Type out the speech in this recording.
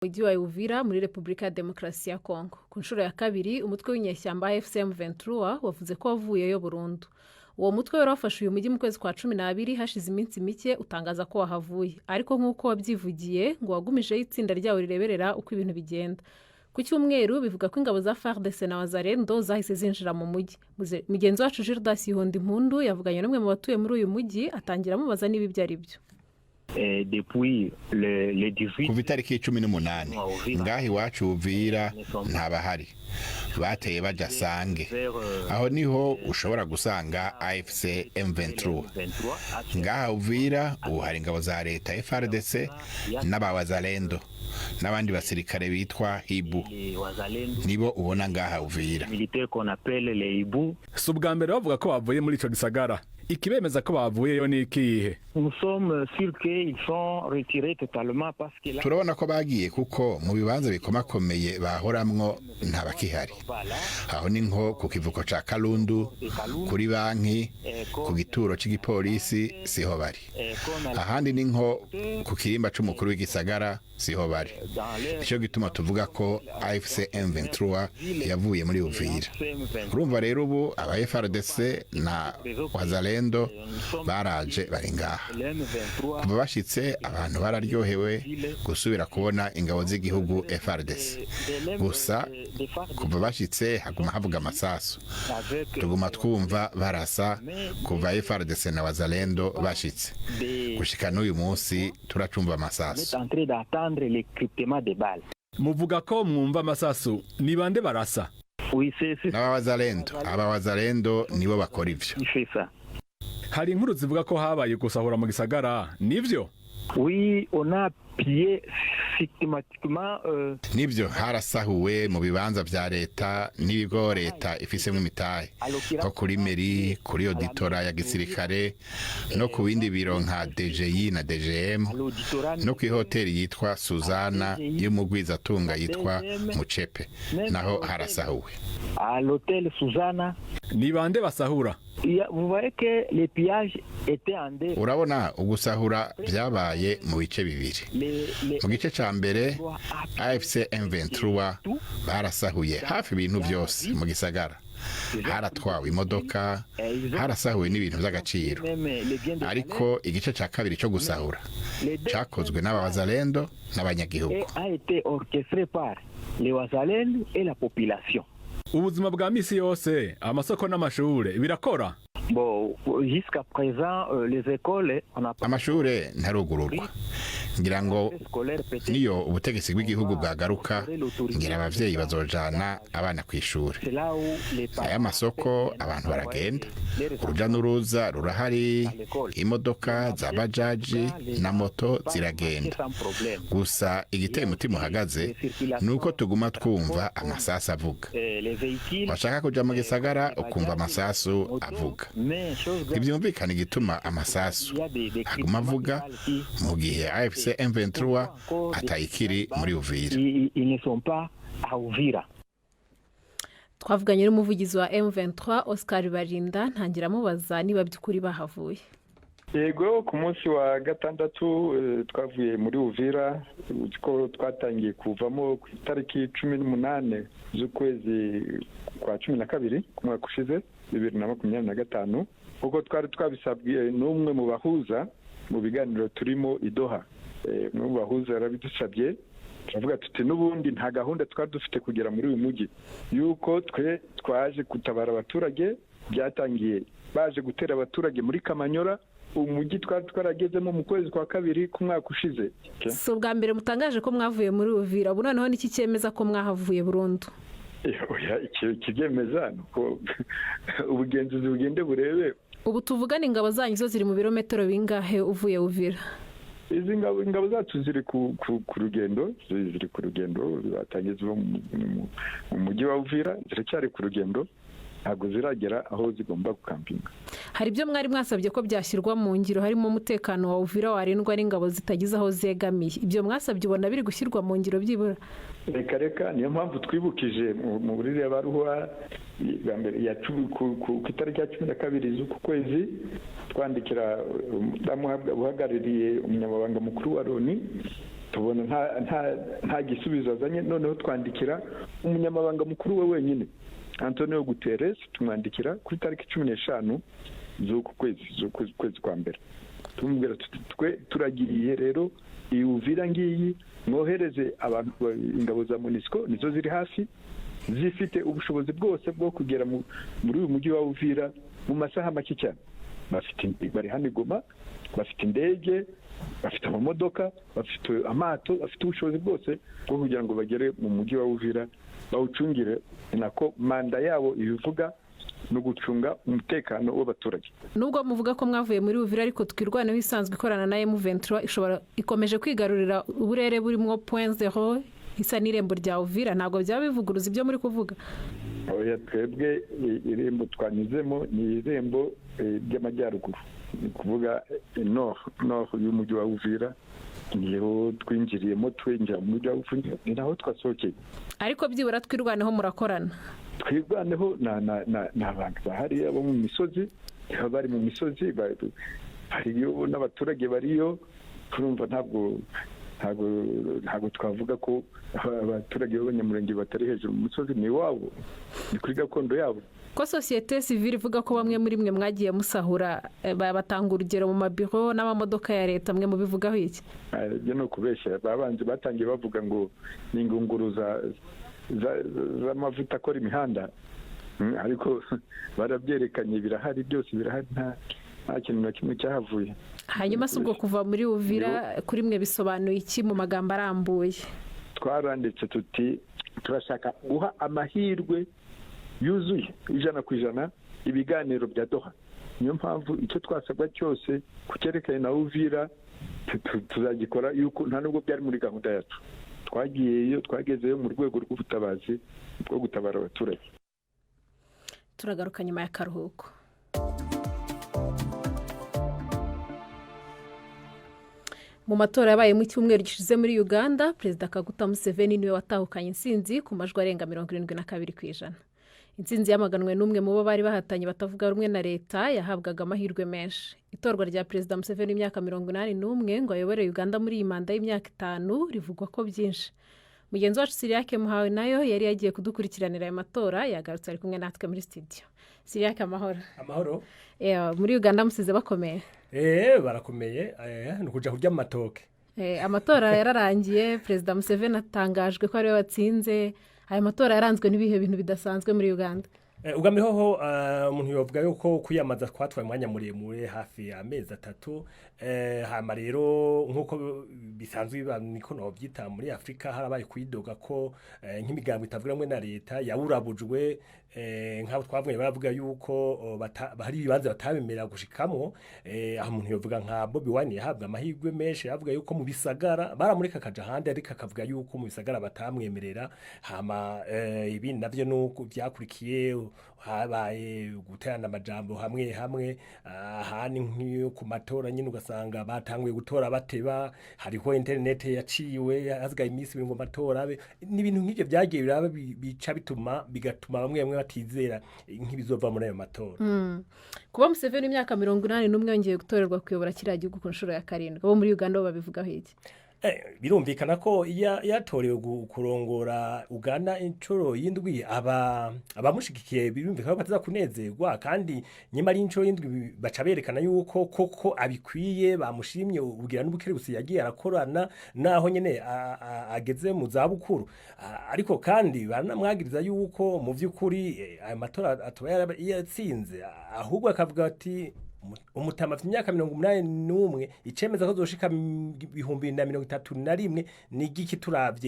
Mujyi wa Uvira muri Repubulika ya Demokarasi ya Kongo. Ku nshuro ya kabiri umutwe w'inyeshyamba FCM 23 wavuze ko wavuyeyo burundu. Uwo mutwe wari wafashe uyu mujyi mu kwezi kwa 12 hashize iminsi mike utangaza ko wahavuye, ariko nk'uko wabyivugiye ngo wagumijeho itsinda ryawo rireberera uko ibintu bigenda. Ku cyumweru bivuga ko ingabo za FARDC na Wazalendo zahise zinjira mu mujyi. Mugenzi wacu Gildas Ihondimpundu yavuganye n'umwe mu batuye muri uyu mujyi atangira amubaza niba ibyo ari byo. Kuva itariki 18 ngaho iwacu Uvira ntabahari, bateye baja Sange, aho niho ushobora gusanga AFC M23. Ngaho Uvira ubu hari ingabo za leta FARDC n'abawazalendo n'abandi basirikare bitwa Ibu, nibo ubona ngaha Uvira. Si ubwa mbere bavuga ko bavuye muri ico gisagara, ikibemeza ko bavuyeyo ni ikihe? Turabona ko bagiye kuko mu bibanza bikomakomeye bahoramwo ntabakihari. Aho ni nko ku kivuko ca Kalundu, kuri banki, ku gituro c'igipolisi siho bari. Ahandi ni nko ku kirimba c'umukuru w'igisagara siho bari. Nico gituma tuvuga ko AFC M23 yavuye muri Uvira. Urumva rero ubu aba FARDC na Wazalendo baraje bari ngaha. Kuva bashitse abantu bararyohewe gusubira kubona ingabo z'igihugu FARDC. Gusa kuva bashitse haguma havuga amasasu. Tuguma twumva barasa kuva FARDC na Wazalendo bashitse. Gushika n'uyu munsi turacumva amasasu. Muvuga ko mwumva amasasu, ni bande barasa? Abawazalendo nibo bakora ivyo. Hari inkuru zivuga ko habaye gusahura mu gisagara, nivyo? Nivyo, harasahuwe mu bibanza vya leta n'ibigo leta ifisemwo imitahe, nko kuri meri, kuri auditora ya gisirikare, no ku bindi biro nka DGI na DGM, no ku hoteli yitwa Suzana y'umugwizatunga yitwa Mucepe, naho harasahuwe. Ni bande basahura? Urabona ugusahura byabaye mu bice bibiri. Mu gice ca mbere AFC M23 barasahuye hafi ibintu byose mu gisagara. Haratwawe imodoka, harasahuwe n'ibintu by'agaciro. Ariko igice ca kabiri cyo gusahura cakozwe n'abawazalendo n'abanyagihugu. Ubuzima bwa misi yose, amasoko n'amashure birakora? Amashure ntarugururwa. Ngira ngo niyo ubutegetsi bw'igihugu bwagaruka, ngira abavyeyi bazojana abana kw'ishure. Aya masoko abantu baragenda, uruja n'uruza rurahari, imodoka za bajaji na moto ziragenda. Gusa igiteye umutima uhagaze nuko tuguma twumva amasasu avuga. Washaka kuja mu gisagara ukumva amasasu avuga. Ntibyumvikana igituma amasasu aguma avuga mu gihe AFC M23 atayikiri muri Uvira. Twavuganye n'umuvugizi wa M23 Oscar Barinda, ntangira mubaza niba by'ukuri bahavuye. Yego, ku munsi wa gatandatu twavuye muri Uvira, ko twatangiye kuvamo ku itariki 18 z'ukwezi kwa 12 ku mwaka ushize 2025, ubwo twari twabisabwe n'umwe mu bahuza mu biganiro turimo idoha. Umwe mu bahuza yarabidusabye, turavuga tuti n'ubundi nta gahunda twari dufite kugera muri uyu mujyi, yuko twaje gutabara abaturage. Byatangiye baje gutera abaturage muri Kamanyora, umujyi twari twaragezemo mu kwezi kwa kabiri ku mwaka ushize. So bwa mbere mutangaje ko mwavuye muri Uvira, ubu noneho niki cyemeza ko mwahavuye burundu? Ikibyemeza nuko ubugenzuzi bugende burebe. Ubu tuvugana ingabo zanyu zo ziri mu birometero bingahe uvuye Uvira? Izi ingabo zacu ziri ku rugendo, zatangiye mu mujyi wa Uvira, ziracyari ku rugendo, ntabwo ziragera aho zigomba gukampinga. Hari ibyo mwari mwasabye ko byashyirwa mu ngiro, harimo umutekano wa Uvira warindwa n'ingabo zitagize aho zegamiye. Ibyo mwasabye ubona biri gushyirwa mu ngiro byibura? Reka niyo mpamvu twibukije mu burire baruhwa ku itariki ya 12 z'uku kwezi twandikira uhagarariye umunyamabanga mukuru wa Loni tubona nta gisubizo azanye, noneho twandikira umunyamabanga mukuru we wenyine Antonio Guterres, tumwandikira kuri tariki 15 z'uku kwezi kwa mbere, tumubwira twe turagiye rero iyi Uvira ngiyi, mwohereze abantu ingabo za MONUSCO nizo ziri hafi, zifite ubushobozi bwose bwo kugera muri uyu mujyi wa Uvira mu masaha make cyane. Bari hano i Goma, bafite indege, bafite amamodoka, bafite amato, bafite ubushobozi bwose bwo kugira ngo bagere mu mujyi wa Uvira bawucungire. Nako manda yabo ibivuga no gucunga umutekano w'abaturage. Nubwo muvuga ko mwavuye muri Uvira, ariko twirwaneho isanzwe ikorana na M23 ikomeje kwigarurira uburere burimo .0 isa n'irembo rya Uvira, ntabwo byaba bivuguruza ibyo muri kuvuga? Oya, twebwe irembo twanyuzemo ni irembo ry'amajyaruguru, ni kuvuga nord y'umujyi wa Uvira, niho twinjiriyemo twinjira mu mujyi wa Uvira, ni naho twasohokeye. Ariko byibura twirwaneho murakorana? Twirwaneho na abantu bahari abo mu misozi, bari mu misozi, hariyo n'abaturage bariyo. Turumva ntabwo twavuga ko abaturage b'abanyamurenge batari hejuru mu misozi, ni wabo, ni kuri gakondo yabo. Ko societe civile ivuga ko bamwe muri mwe mwagiye musahura, batanga urugero mu mabiro n'amamodoka ya leta, mwe mubivugaho iki? Ibyo no kubeshya, babanze batangiye bavuga ngo ni ingunguru z'amavuta akora imihanda, ariko barabyerekanye, birahari, byose birahari, nta kintu na kimwe cyahavuye. Hanyuma si ubwo kuva muri Uvira kuri mwe bisobanuye iki mu magambo arambuye? Twaranditse tuti turashaka guha amahirwe yuzuye 100% ibiganiro bya Doha. Niyo mpamvu icyo twasabwa cyose kucyerekana na Uvira tuzagikora, yuko nta nubwo byari muri gahunda yacu. Twagezeyo mu rwego rw'ubutabazi bwo gutabara abaturage. Turagaruka nyuma y'akaruhuko. Mu matora yabaye mu cyumweru gishize muri Uganda, Perezida Kaguta Museveni niwe watahukanye intsinzi ku majwi arenga 72%. Intsinzi yamaganwe n'umwe mu bo bari bahatanye batavuga rumwe na leta, yahabwaga amahirwe menshi. Itorwa rya Perezida Museveni imyaka 81 ngo ayobore Uganda muri iyi manda y'imyaka 5 rivugwa ko byinshi. Mugenzi wacu Siriake Muhawe nayo yari yagiye kudukurikiranira aya matora, yagarutse ari kumwe natwe muri studio. Siriake, amahoro. Amahoro. Muri Uganda musize bakomeye? Barakomeye, nukuja kurya amatoke. Amatora yararangiye, Perezida Museveni atangajwe ko ariwe watsinze. Aya matora yaranzwe n'ibihe bintu bidasanzwe muri Uganda? Ugambe hoho umuntu yovuga yuko kwiyamaza twatwaye umwanya muremure hafi amezi 3. Hama rero nkuko bisanzwe niko no byita muri Afrika, harabaye kwidoga ko nk'imigambo itavuga rumwe na leta yaburabujwe, nk'abo twavuye baravuga yuko hari ibibanza batabemera gushikamo. Aho umuntu yovuga nka Bobi Wine yahabwa amahirwe menshi, yavuga yuko mu bisagara baramurika kaja handi, ariko akavuga yuko mu bisagara batamwemerera. Hama ibindi navyo nuko byakurikiye, habaye guterana amajambo hamwe ahani nk'iyo ku matora nyine ugasanga batanguye gutora bateba, hariho internet yaciwe hazgaye iminsi ngo matora abe, n'ibintu nk'ibyo byagiye biraba bica bigatuma bamwe batizera nk'ibizova muri ayo matora. Kuba Museveni imyaka 81 yongeye gutorerwa kuyobora kiriya gihugu ku nshuro ya 7, abo muri Uganda babivugaho iki? Birumvikana ko yatorewe kurongora Uganda inshuro y'indwi, abamushigikiye birumvikana ko bataza kunezerwa, kandi nyuma ari inshuro y'indwi baca berekana yuko koko abikwiye, bamushimye ubugira n'ubukerebutsi yagiye arakorana naho nyene ageze mu zabukuru. Ariko kandi baranamwagiriza yuko mu by'ukuri aya matora atoba yatsinze, ahubwo akavuga ati umutama afite imyaka 81 icemeza ko zoshika 2031 ni igiki turavye